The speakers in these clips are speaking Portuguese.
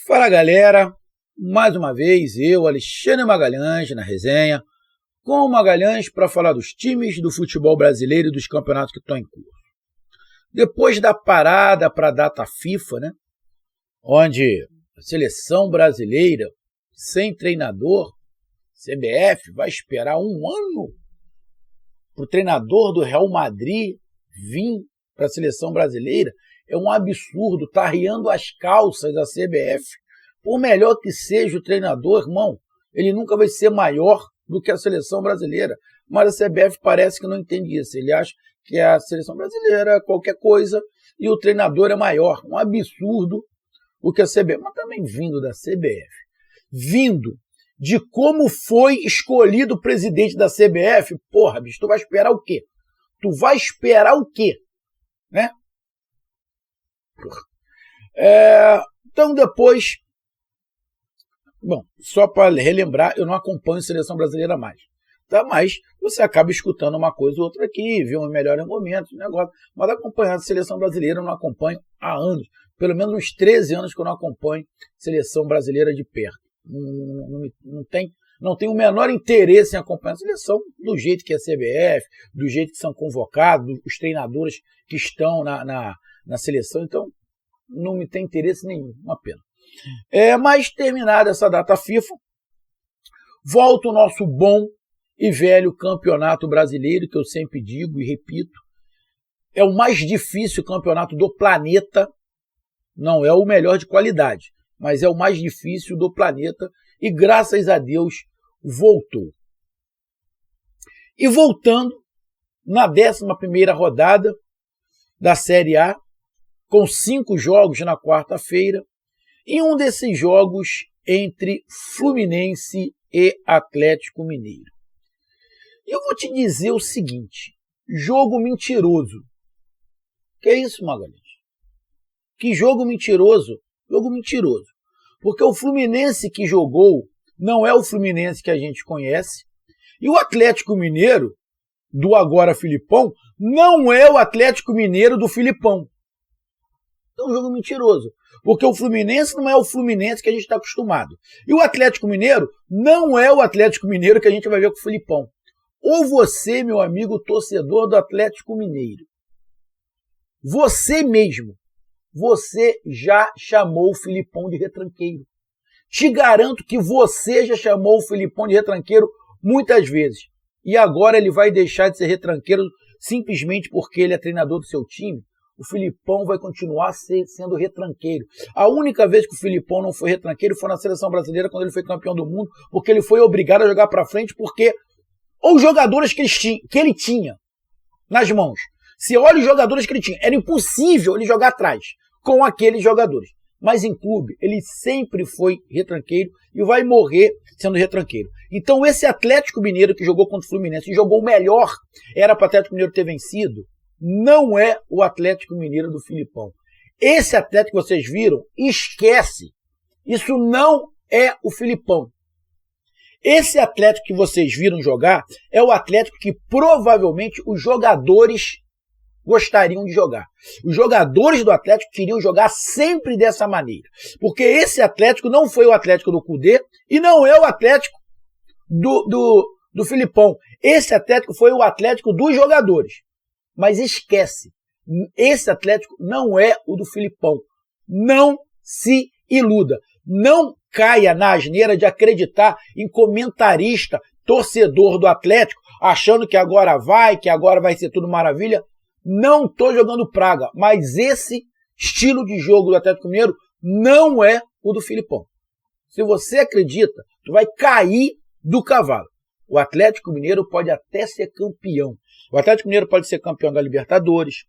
Fala galera, mais uma vez eu, Alexandre Magalhães, na resenha, com o Magalhães para falar dos times do futebol brasileiro e dos campeonatos que estão em curso. Depois da parada para a data FIFA, né, onde a seleção brasileira, sem treinador, CBF, vai esperar um ano para o treinador do Real Madrid vir para a seleção brasileira, é um absurdo, tá arriando as calças da CBF. Por melhor que seja o treinador, irmão, ele nunca vai ser maior do que a seleção brasileira. Mas a CBF parece que não entende isso. Ele acha que a seleção brasileira é qualquer coisa e o treinador é maior. Um absurdo o que a CBF... Mas também vindo da CBF, vindo de como foi escolhido o presidente da CBF, porra, bicho, tu vai esperar o quê? Tu vai esperar o quê? Né? Então depois, bom, só para relembrar, eu não acompanho a seleção brasileira mais, tá? Mas você acaba escutando uma coisa ou outra aqui, vê um melhor momento, negócio, mas acompanhar a seleção brasileira eu não acompanho há anos, pelo menos uns 13 anos que eu não acompanho a seleção brasileira de perto, não tenho o menor interesse em acompanhar a seleção do jeito que é a CBF, do jeito que são convocados, os treinadores que estão na seleção, então não me tem interesse nenhum, uma pena. Mas terminada essa data FIFA, volta o nosso bom e velho campeonato brasileiro, que eu sempre digo e repito, é o mais difícil campeonato do planeta, não é o melhor de qualidade, mas é o mais difícil do planeta e graças a Deus voltou. E voltando na 11ª rodada da Série A, com 5 jogos na quarta-feira, e um desses jogos entre Fluminense e Atlético Mineiro. Eu vou te dizer o seguinte, jogo mentiroso. Que é isso, Magalhães? Que jogo mentiroso? Jogo mentiroso. Porque o Fluminense que jogou não é o Fluminense que a gente conhece, e o Atlético Mineiro, do agora Filipão, não é o Atlético Mineiro do Filipão. É um jogo mentiroso, porque o Fluminense não é o Fluminense que a gente está acostumado. E o Atlético Mineiro não é o Atlético Mineiro que a gente vai ver com o Filipão. Ou você, meu amigo torcedor do Atlético Mineiro, você mesmo, você já chamou o Filipão de retranqueiro. Te garanto que você já chamou o Filipão de retranqueiro muitas vezes. E agora ele vai deixar de ser retranqueiro simplesmente porque ele é treinador do seu time. O Filipão vai continuar sendo retranqueiro. A única vez que o Filipão não foi retranqueiro foi na seleção brasileira, quando ele foi campeão do mundo, porque ele foi obrigado a jogar para frente, porque os jogadores que ele tinha nas mãos, se olha os jogadores que ele tinha, era impossível ele jogar atrás com aqueles jogadores. Mas em clube, ele sempre foi retranqueiro e vai morrer sendo retranqueiro. Então esse Atlético Mineiro que jogou contra o Fluminense e jogou melhor, era para o Atlético Mineiro ter vencido, não é o Atlético Mineiro do Filipão. Esse Atlético que vocês viram, esquece. Isso não é o Filipão. Esse Atlético que vocês viram jogar é o Atlético que provavelmente os jogadores gostariam de jogar. Os jogadores do Atlético queriam jogar sempre dessa maneira. Porque esse Atlético não foi o Atlético do Cudê e não é o Atlético do Filipão. Esse Atlético foi o Atlético dos jogadores. Mas esquece, esse Atlético não é o do Filipão. Não se iluda. Não caia na asneira de acreditar em comentarista, torcedor do Atlético, achando que agora vai ser tudo maravilha. Não estou jogando praga, mas esse estilo de jogo do Atlético Mineiro não é o do Filipão. Se você acredita, tu vai cair do cavalo. O Atlético Mineiro pode até ser campeão. O Atlético Mineiro pode ser campeão da Libertadores,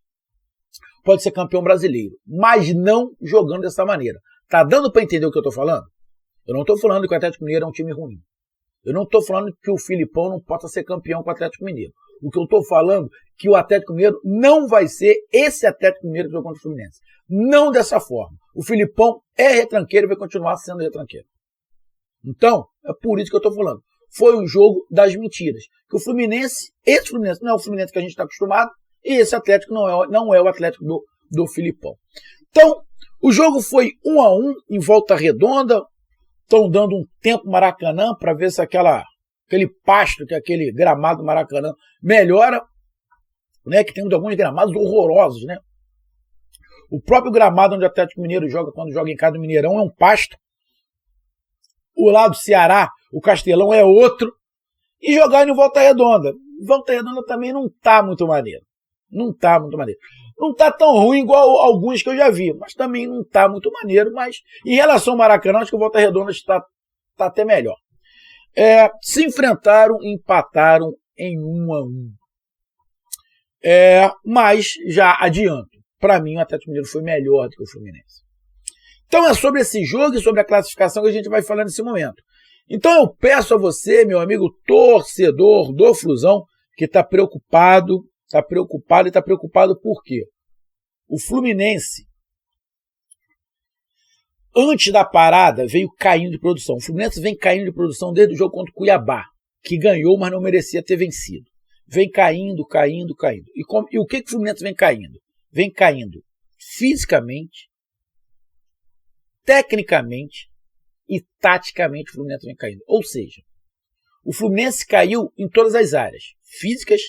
pode ser campeão brasileiro, mas não jogando dessa maneira. Tá dando para entender o que eu estou falando? Eu não estou falando que o Atlético Mineiro é um time ruim. Eu não estou falando que o Filipão não possa ser campeão com o Atlético Mineiro. O que eu estou falando é que o Atlético Mineiro não vai ser esse Atlético Mineiro que jogou contra o Fluminense. Não dessa forma. O Filipão é retranqueiro e vai continuar sendo retranqueiro. Então, é por isso que eu estou falando. Foi um jogo das mentiras. Que o Fluminense, esse Fluminense não é o Fluminense que a gente está acostumado, e esse Atlético não é o Atlético do Filipão. Então, o jogo foi 1-1 em Volta Redonda. Estão dando um tempo Maracanã para ver se aquele pasto, que é aquele gramado do Maracanã, melhora, né? Que temos alguns gramados horrorosos, né? O próprio gramado onde o Atlético Mineiro joga, quando joga em casa do Mineirão, é um pasto. O lado do Ceará, o Castelão, é outro. E jogar no Volta Redonda. Volta Redonda também não tá muito maneiro. Não tá muito maneiro. Não tá tão ruim igual alguns que eu já vi, mas também não tá muito maneiro. Mas em relação ao Maracanã, acho que o Volta Redonda está até melhor. Se enfrentaram e empataram em 1-1. Mas já adianto. Para mim, o Atlético Mineiro foi melhor do que o Fluminense. Então é sobre esse jogo e sobre a classificação que a gente vai falar nesse momento. Então eu peço a você, meu amigo torcedor do Flusão, que está preocupado por quê? O Fluminense, antes da parada, veio caindo de produção. O Fluminense vem caindo de produção desde o jogo contra o Cuiabá, que ganhou, mas não merecia ter vencido. Vem caindo. E o que o Fluminense vem caindo? Vem caindo fisicamente, tecnicamente e taticamente. O Fluminense vem caindo. Ou seja, o Fluminense caiu em todas as áreas, físicas,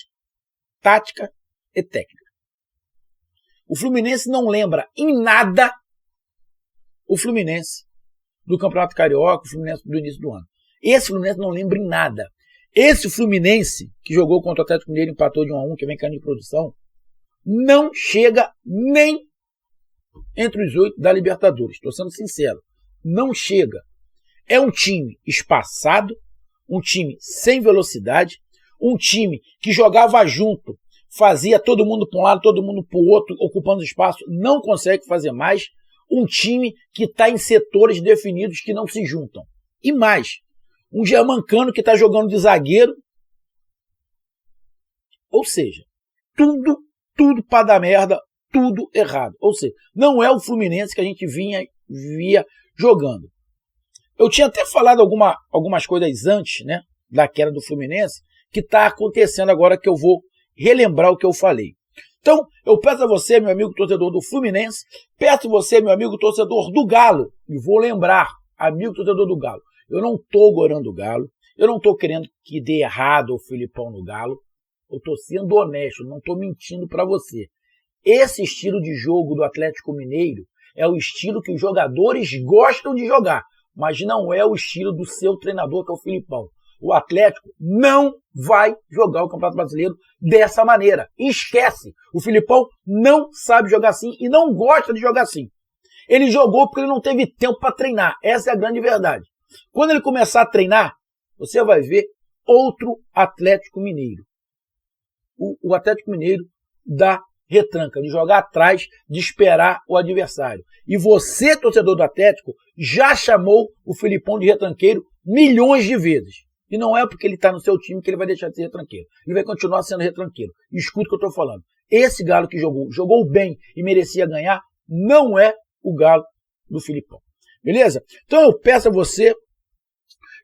tática e técnica. O Fluminense não lembra em nada o Fluminense do Campeonato Carioca, o Fluminense do início do ano. Esse Fluminense não lembra em nada. Esse Fluminense que jogou contra o Atlético Mineiro, empatou de 1-1, que vem caindo de produção, não chega nem entre os 8 da Libertadores. Estou sendo sincero. Não chega. É um time espaçado, um time sem velocidade, um time que jogava junto, fazia todo mundo para um lado, todo mundo para o outro, ocupando espaço, não consegue fazer mais. Um time que está em setores definidos que não se juntam. E mais, um germancano que está jogando de zagueiro. Ou seja, tudo para dar merda, tudo errado. Ou seja, não é o Fluminense que a gente via jogando. Eu tinha até falado algumas coisas antes, né, da queda do Fluminense, que está acontecendo agora, que eu vou relembrar o que eu falei. Então, eu peço a você, meu amigo torcedor do Fluminense, peço a você, meu amigo torcedor do Galo, e vou lembrar, amigo torcedor do Galo, eu não estou gorando o Galo, eu não estou querendo que dê errado o Filipão no Galo, eu estou sendo honesto, não estou mentindo para você. Esse estilo de jogo do Atlético Mineiro é o estilo que os jogadores gostam de jogar, mas não é o estilo do seu treinador, que é o Filipão. O Atlético não vai jogar o Campeonato Brasileiro dessa maneira. Esquece. O Filipão não sabe jogar assim e não gosta de jogar assim. Ele jogou porque ele não teve tempo para treinar. Essa é a grande verdade. Quando ele começar a treinar, você vai ver outro Atlético Mineiro. O Atlético Mineiro da retranca, de jogar atrás, de esperar o adversário. E você, torcedor do Atlético, já chamou o Filipão de retranqueiro milhões de vezes. E não é porque ele está no seu time que ele vai deixar de ser retranqueiro. Ele vai continuar sendo retranqueiro. Escuta o que eu estou falando. Esse Galo que jogou bem e merecia ganhar, não é o Galo do Filipão. Beleza? Então eu peço a você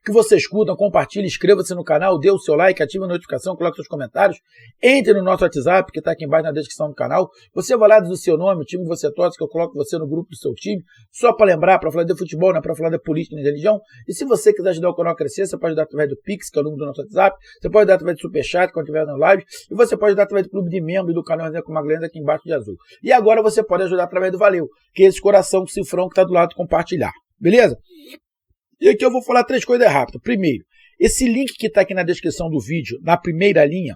que você escuta, compartilhe, inscreva-se no canal, dê o seu like, ative a notificação, coloque seus comentários, entre no nosso WhatsApp, que está aqui embaixo na descrição do canal. Você vai lá, diz o seu nome, o time que você torce, que eu coloco você no grupo do seu time, só para lembrar, para falar de futebol, não é para falar de política nem de religião. E se você quiser ajudar o canal a crescer, você pode dar através do Pix, que é o número do nosso WhatsApp, você pode dar através do Superchat, quando estiver na live, e você pode dar através do clube de membros do canal Resenha com Magalhães, aqui embaixo de azul. E agora você pode ajudar através do Valeu, que é esse coração cifrão que está do lado de compartilhar. Beleza? E aqui eu vou falar 3 coisas rápidas. Primeiro, esse link que está aqui na descrição do vídeo, na primeira linha,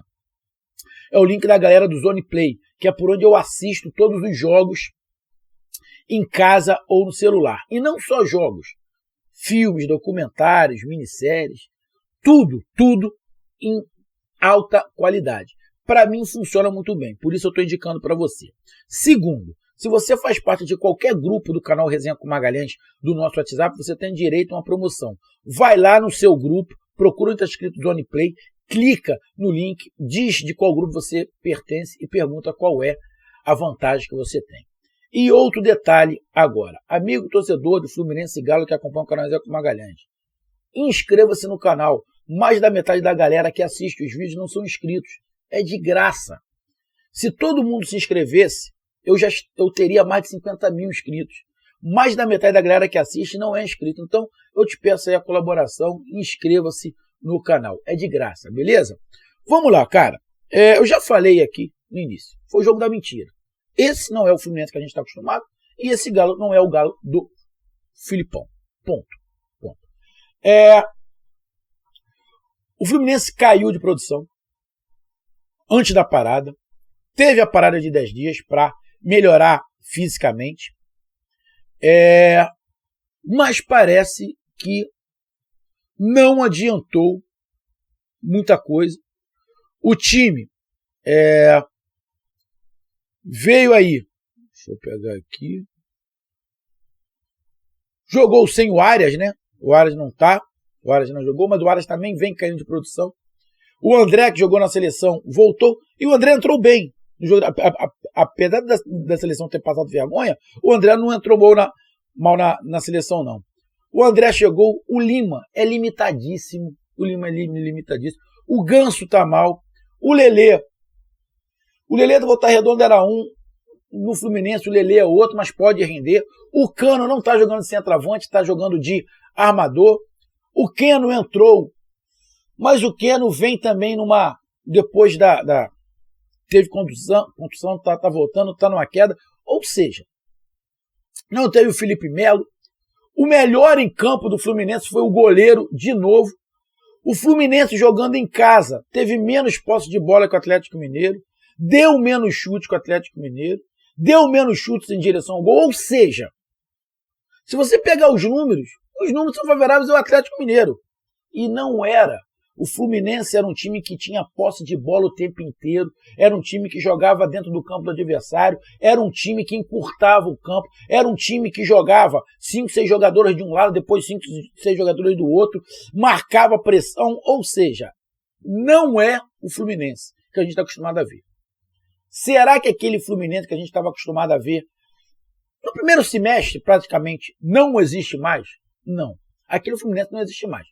é o link da galera do Zone Play, que é por onde eu assisto todos os jogos em casa ou no celular. E não só jogos, filmes, documentários, minisséries, tudo em alta qualidade. Para mim funciona muito bem, por isso eu estou indicando para você. Segundo, se você faz parte de qualquer grupo do canal Resenha com Magalhães do nosso WhatsApp, você tem direito a uma promoção. Vai lá no seu grupo, procura onde está escrito Zone Play, clica no link, diz de qual grupo você pertence e pergunta qual é a vantagem que você tem. E outro detalhe agora, amigo torcedor do Fluminense e Galo que acompanha o canal Resenha com Magalhães, inscreva-se no canal. Mais da metade da galera que assiste os vídeos não são inscritos. É de graça. Se todo mundo se inscrevesse, eu teria mais de 50 mil inscritos. Mais da metade da galera que assiste não é inscrito. Então, eu te peço aí a colaboração e inscreva-se no canal. É de graça, beleza? Vamos lá, cara. Eu já falei aqui no início. Foi o jogo da mentira. Esse não é o Fluminense que a gente está acostumado. E esse Galo não é o Galo do Filipão. Ponto. O Fluminense caiu de produção antes da parada. Teve a parada de 10 dias para melhorar fisicamente. Mas parece que não adiantou muita coisa. O time veio aí. Deixa eu pegar aqui. Jogou sem o Arias, né? O Arias não tá. O Arias não jogou, mas o Arias também vem caindo de produção. O André, que jogou na seleção, voltou. E o André entrou bem. No jogo, apesar da seleção ter passado vergonha, o André não entrou mal na seleção, não. O André chegou. O Lima é limitadíssimo. O Ganso tá mal. O Lelê do Volta Redonda era um. No Fluminense o Lelê é outro, mas pode render. O Cano não tá jogando de centroavante, tá jogando de armador. O Keno entrou, mas o Keno vem também depois teve contusão, tá voltando, tá numa queda. Ou seja, não teve o Felipe Melo. O melhor em campo do Fluminense foi o goleiro, de novo. O Fluminense jogando em casa teve menos posse de bola que o Atlético Mineiro, deu menos chute que o Atlético Mineiro, deu menos chutes em direção ao gol. Ou seja, se você pegar os números são favoráveis ao Atlético Mineiro. E não era. O Fluminense era um time que tinha posse de bola o tempo inteiro, era um time que jogava dentro do campo do adversário, era um time que encurtava o campo, era um time que jogava 5, 6 jogadores de um lado, depois 5, 6 jogadores do outro, marcava pressão. Ou seja, não é o Fluminense que a gente está acostumado a ver. Será que aquele Fluminense que a gente estava acostumado a ver no primeiro semestre praticamente não existe mais? Não. Aquele Fluminense não existe mais.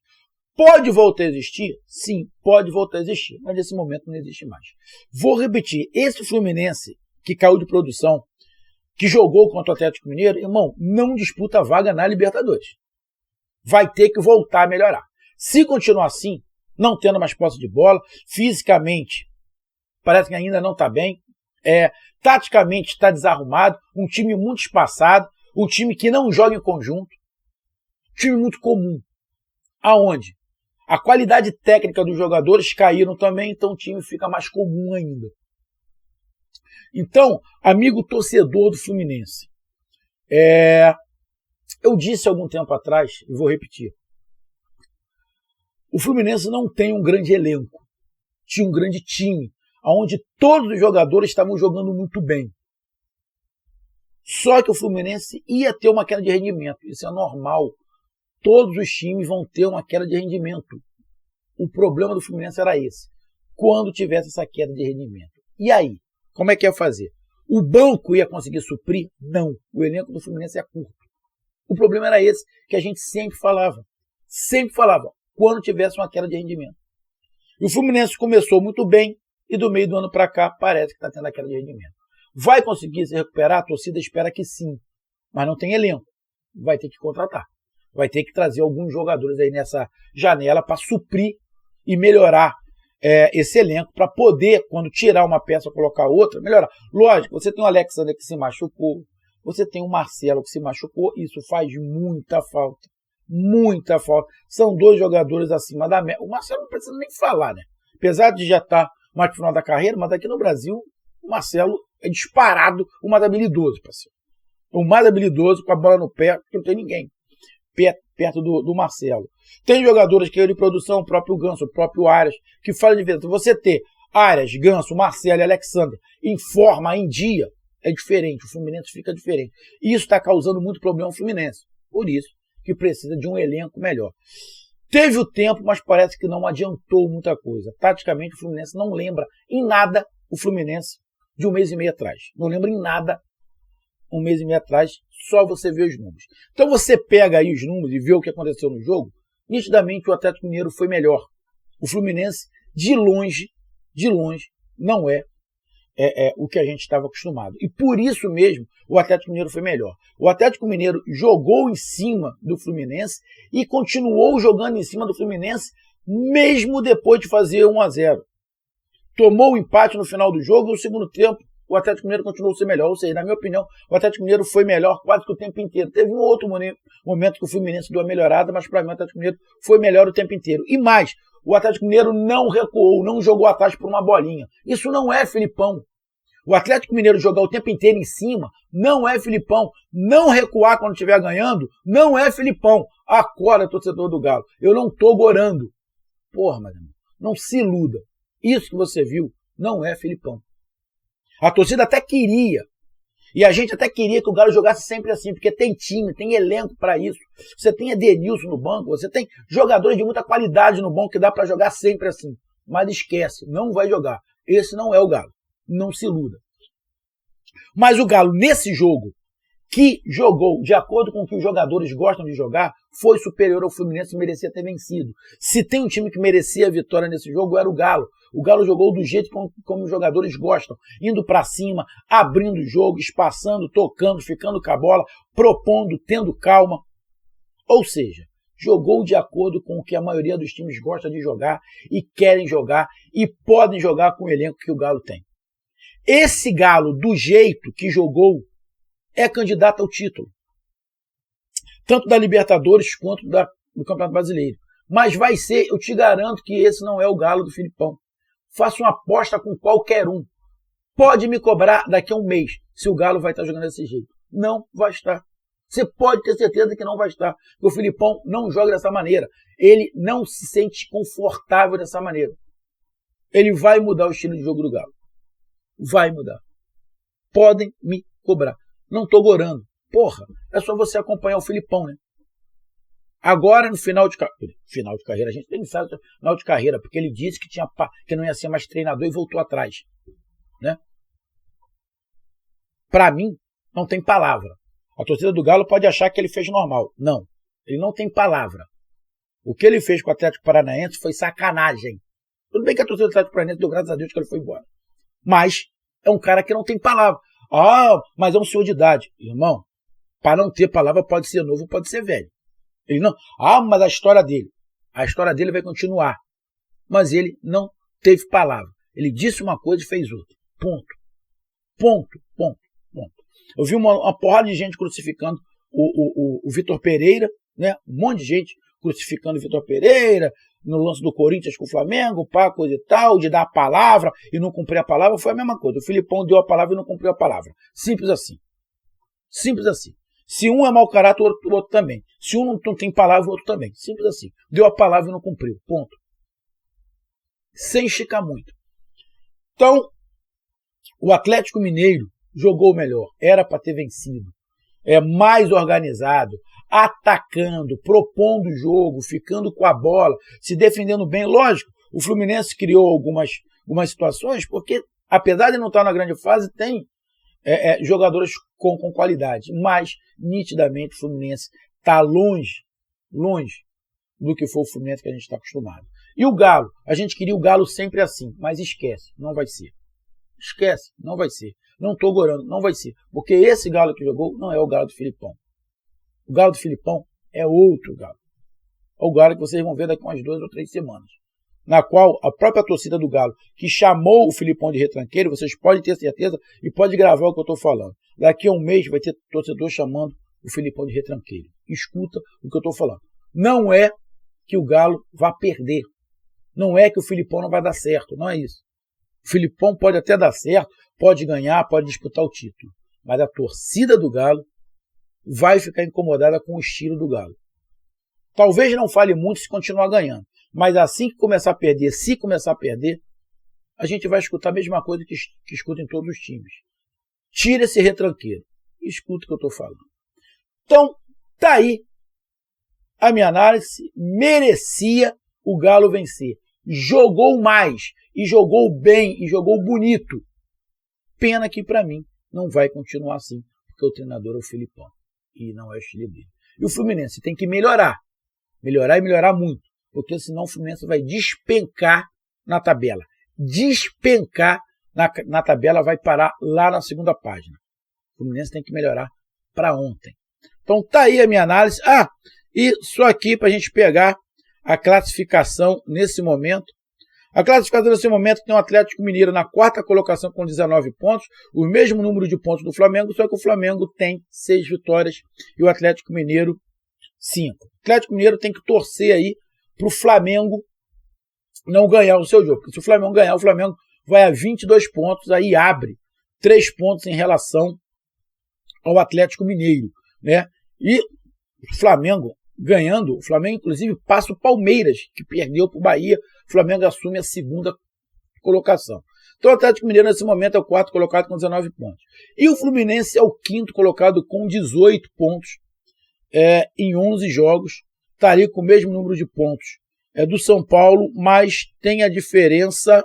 Pode voltar a existir? Sim, pode voltar a existir, mas nesse momento não existe mais. Vou repetir, esse Fluminense que caiu de produção, que jogou contra o Atlético Mineiro, irmão, não disputa vaga na Libertadores. Vai ter que voltar a melhorar. Se continuar assim, não tendo mais posse de bola, fisicamente parece que ainda não está bem, taticamente está desarrumado, um time muito espaçado, um time que não joga em conjunto, um time muito comum. Aonde? A qualidade técnica dos jogadores caíram também, então o time fica mais comum ainda. Então, amigo torcedor do Fluminense, eu disse algum tempo atrás, e vou repetir, o Fluminense não tem um grande elenco, tinha um grande time, onde todos os jogadores estavam jogando muito bem. Só que o Fluminense ia ter uma queda de rendimento, isso é normal. Todos os times vão ter uma queda de rendimento. O problema do Fluminense era esse. Quando tivesse essa queda de rendimento. E aí? Como é que ia fazer? O banco ia conseguir suprir? Não. O elenco do Fluminense é curto. O problema era esse que a gente sempre falava. Sempre falava. Quando tivesse uma queda de rendimento. E o Fluminense começou muito bem e do meio do ano para cá parece que está tendo a queda de rendimento. Vai conseguir se recuperar? A torcida espera que sim. Mas não tem elenco. Vai ter que contratar. Vai ter que trazer alguns jogadores aí nessa janela para suprir e melhorar esse elenco, para poder, quando tirar uma peça, colocar outra, melhorar. Lógico, você tem o Alexander que se machucou, você tem o Marcelo que se machucou, isso faz muita falta. Muita falta. São 2 jogadores acima da média. O Marcelo não precisa nem falar, né? Apesar de já estar mais no final da carreira, mas aqui no Brasil, o Marcelo é disparado o mais habilidoso, parceiro. O mais habilidoso com a bola no pé, porque não tem ninguém perto do Marcelo. Tem jogadores que de produção, o próprio Ganso, o próprio Arias, que fazem diferença. Você ter Arias, Ganso, Marcelo e Alexander em forma, em dia, é diferente. O Fluminense fica diferente. E isso está causando muito problema ao Fluminense. Por isso que precisa de um elenco melhor. Teve o tempo, mas parece que não adiantou muita coisa. Taticamente, o Fluminense não lembra em nada o Fluminense de um mês e meio atrás. Não lembra em nada um mês e meio atrás, só você vê os números. Então você pega aí os números e vê o que aconteceu no jogo, nitidamente o Atlético Mineiro foi melhor. O Fluminense, de longe, não é o que a gente estava acostumado. E por isso mesmo o Atlético Mineiro foi melhor. O Atlético Mineiro jogou em cima do Fluminense e continuou jogando em cima do Fluminense mesmo depois de fazer 1-0. Tomou o empate no final do jogo e no segundo tempo o Atlético Mineiro continuou a ser melhor. Ou seja, na minha opinião, o Atlético Mineiro foi melhor quase que o tempo inteiro. Teve um outro momento que o Fluminense deu uma melhorada, mas para mim o Atlético Mineiro foi melhor o tempo inteiro. E mais, o Atlético Mineiro não recuou, não jogou atrás por uma bolinha. Isso não é Filipão. O Atlético Mineiro jogar o tempo inteiro em cima não é Filipão. Não recuar quando estiver ganhando não é Filipão. Acorda, torcedor do Galo. Eu não estou gorando. Porra, meu irmão, não se iluda. Isso que você viu não é Filipão. A torcida até queria. E a gente até queria que o Galo jogasse sempre assim, porque tem time, tem elenco para isso. Você tem Edenilson no banco, você tem jogadores de muita qualidade no banco que dá para jogar sempre assim. Mas esquece, não vai jogar. Esse não é o Galo. Não se iluda. Mas o Galo, nesse jogo, que jogou de acordo com o que os jogadores gostam de jogar, foi superior ao Fluminense e merecia ter vencido. Se tem um time que merecia a vitória nesse jogo, era o Galo. O Galo jogou do jeito como os jogadores gostam, indo para cima, abrindo o jogo, espaçando, tocando, ficando com a bola, propondo, tendo calma. Ou seja, jogou de acordo com o que a maioria dos times gosta de jogar e querem jogar e podem jogar com o elenco que o Galo tem. Esse Galo, do jeito que jogou, é candidato ao título. Tanto da Libertadores quanto do Campeonato Brasileiro. Mas vai ser, eu te garanto que esse não é o Galo do Filipão. Faça uma aposta com qualquer um. Pode me cobrar daqui a um mês se o Galo vai estar jogando desse jeito. Não vai estar. Você pode ter certeza que não vai estar. Porque o Filipão não joga dessa maneira. Ele não se sente confortável dessa maneira. Ele vai mudar o estilo de jogo do Galo. Vai mudar. Podem me cobrar. Não estou gorando. Porra, é só você acompanhar o Filipão, né? Agora, no final de carreira, a gente tem que no final de carreira, porque ele disse que não ia ser mais treinador e voltou atrás. Né? Para mim, não tem palavra. A torcida do Galo pode achar que ele fez normal. Não, ele não tem palavra. O que ele fez com o Atlético Paranaense foi sacanagem. Tudo bem que a torcida do Atlético Paranaense deu graças a Deus que ele foi embora. Mas é um cara que não tem palavra. Ah, mas é um senhor de idade. Irmão, para não ter palavra pode ser novo, pode ser velho. Ele não. Ah, mas a história dele vai continuar. Mas ele não teve palavra. Ele disse uma coisa e fez outra. Ponto. Eu vi uma porrada de gente crucificando o Vitor Pereira, né? Um monte de gente crucificando o Vitor Pereira no lance do Corinthians com o Flamengo, coisa e tal, de dar a palavra e não cumprir a palavra. Foi a mesma coisa. O Filipão deu a palavra e não cumpriu a palavra. Simples assim. Simples assim. Se um é mau caráter, o outro também. Se um não tem palavra, o outro também. Simples assim. Deu a palavra e não cumpriu. Ponto. Sem esticar muito. Então, o Atlético Mineiro jogou melhor. Era para ter vencido. É mais organizado, atacando, propondo o jogo, ficando com a bola, se defendendo bem. Lógico, o Fluminense criou algumas situações, porque, apesar de não estar na grande fase, tem jogadores com qualidade, mas nitidamente o Fluminense está longe do que foi o Fluminense que a gente está acostumado. E o Galo, a gente queria o Galo sempre assim, mas esquece, não vai ser. Esquece, não vai ser. Não estou gorando, não vai ser. Porque esse Galo que jogou não é o Galo do Filipão. O Galo do Filipão é outro Galo. É o Galo que vocês vão ver daqui a umas 2 ou 3 semanas. Na qual a própria torcida do Galo, que chamou o Filipão de retranqueiro, vocês podem ter certeza e pode gravar o que eu estou falando. Daqui a um mês vai ter torcedor chamando o Filipão de retranqueiro. Escuta o que eu estou falando. Não é que o Galo vá perder. Não é que o Filipão não vai dar certo. Não é isso. O Filipão pode até dar certo, pode ganhar, pode disputar o título. Mas a torcida do Galo vai ficar incomodada com o estilo do Galo. Talvez não fale muito se continuar ganhando. Mas assim que começar a perder, se começar a perder, a gente vai escutar a mesma coisa que escuta em todos os times. Tira esse retranqueiro. Escuta o que eu estou falando. Então, tá aí a minha análise. Merecia o Galo vencer. Jogou mais, e jogou bem, e jogou bonito. Pena que para mim não vai continuar assim, porque o treinador é o Filipão. E não é o estilo dele. E o Fluminense tem que melhorar. Melhorar e melhorar muito. Porque senão o Fluminense vai despencar na tabela. Despencar na tabela vai parar lá na segunda página. O Fluminense tem que melhorar para ontem. Então tá aí a minha análise. E só aqui para a gente pegar a classificação nesse momento. A classificação nesse momento tem o Atlético Mineiro na quarta colocação com 19 pontos, o mesmo número de pontos do Flamengo, só que o Flamengo tem 6 vitórias e o Atlético Mineiro 5. O Atlético Mineiro tem que torcer aí para o Flamengo não ganhar o seu jogo, porque se o Flamengo ganhar, o Flamengo vai a 22 pontos, aí abre 3 pontos em relação ao Atlético Mineiro, né? E o Flamengo ganhando, o Flamengo inclusive passa o Palmeiras, que perdeu para o Bahia, o Flamengo assume a segunda colocação. Então o Atlético Mineiro nesse momento é o quarto colocado com 19 pontos. E o Fluminense é o quinto colocado com 18 pontos em 11 jogos, está ali com o mesmo número de pontos do São Paulo, mas tem a diferença,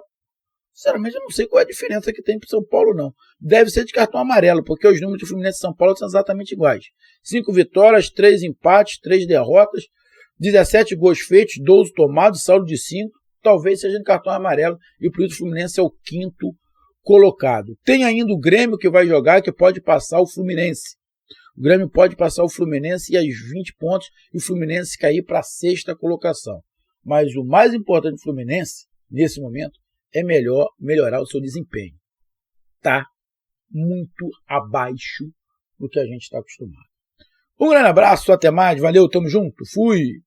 sinceramente eu não sei qual é a diferença que tem para o São Paulo não. Deve ser de cartão amarelo, porque os números de Fluminense e São Paulo são exatamente iguais. 5 vitórias, 3 empates, 3 derrotas, 17 gols feitos, 12 tomados, saldo de 5, talvez seja de cartão amarelo, e por isso o Fluminense é o quinto colocado. Tem ainda o Grêmio que vai jogar, que pode passar o Fluminense. O Grêmio pode passar o Fluminense e as 20 pontos, e o Fluminense cair para a sexta colocação. Mas o mais importante do Fluminense, nesse momento, é melhorar o seu desempenho. Está muito abaixo do que a gente está acostumado. Um grande abraço, até mais, valeu, tamo junto, fui!